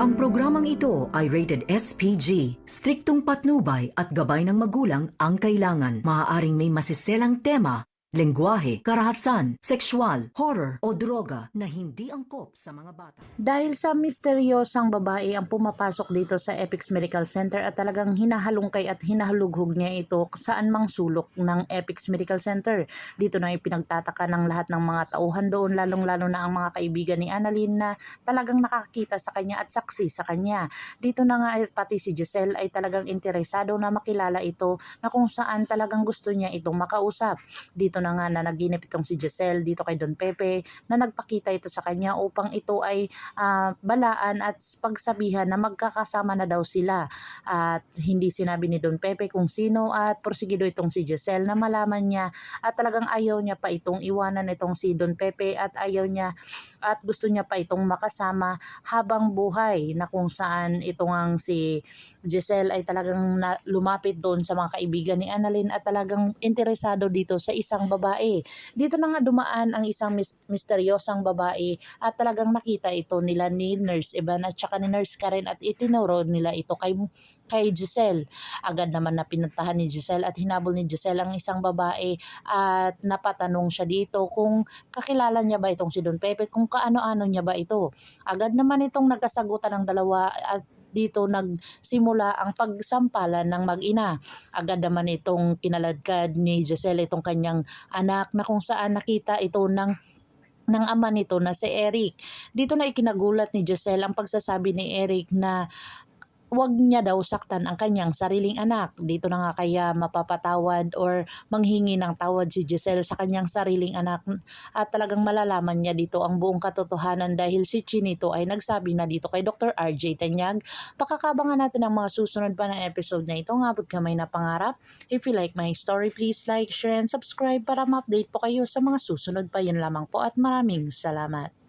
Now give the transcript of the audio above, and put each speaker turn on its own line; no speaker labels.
Ang programang ito ay rated SPG. Striktong patnubay at gabay ng magulang ang kailangan. Maaaring may masiselang tema, lengguwahe, karahasan, sexual, horror o droga na hindi angkop sa mga bata.
Dahil sa misteryosang babae ang pumapasok dito sa Epix Medical Center at talagang hinahalungkay at hinahalughog niya ito saan mang sulok ng Epix Medical Center. Dito na ipinagtataka ng lahat ng mga tauhan doon, lalong-lalo na ang mga kaibigan ni Annalyn na talagang nakakita sa kanya at saksi sa kanya. Dito na nga pati si Giselle ay talagang interesado na makilala ito na kung saan talagang gusto niya itong makausap. Dito na nga na naginip itong si Giselle dito kay Don Pepe na nagpakita ito sa kanya upang ito ay balaan at pagsabihan na magkakasama na daw sila. At hindi sinabi ni Don Pepe kung sino at porsigido itong si Giselle na malaman niya at talagang ayaw niya pa itong iwanan itong si Don Pepe at ayaw niya at gusto niya pa itong makasama habang buhay, na kung saan itong ang si Giselle ay talagang lumapit doon sa mga kaibigan ni Annalyn at talagang interesado dito sa isang babae. Dito na nga dumaan ang isang misteryosang babae at talagang nakita ito nila ni Nurse Evan at saka ni Nurse Karen at itinuro nila ito kay Giselle. Agad naman na pinuntahan ni Giselle at hinabol ni Giselle ang isang babae at napatanong siya dito kung kakilala niya ba itong si Don Pepe, kung kaano-ano niya ba ito. Agad naman itong nagkasagutan ng dalawa at dito nagsimula ang pagsampalan ng mag-ina. Agad naman itong kinaladkad ni Giselle itong kanyang anak na kung saan nakita ito ng ama nito na si Eric. Dito na ikinagulat ni Giselle ang pagsasabi ni Eric na wag niya daw saktan ang kanyang sariling anak. Dito na nga kaya mapapatawad or manghingi ng tawad si Giselle sa kanyang sariling anak at talagang malalaman niya dito ang buong katotohanan dahil si Chinito ay nagsabi na dito kay Dr. RJ Tanyag. Pakakabangan natin ang mga susunod pa na episode na ito. Ngabot kamay na pangarap. If you like my story, please like, share, and subscribe para ma-update po kayo sa mga susunod pa. Yun lamang po at maraming salamat.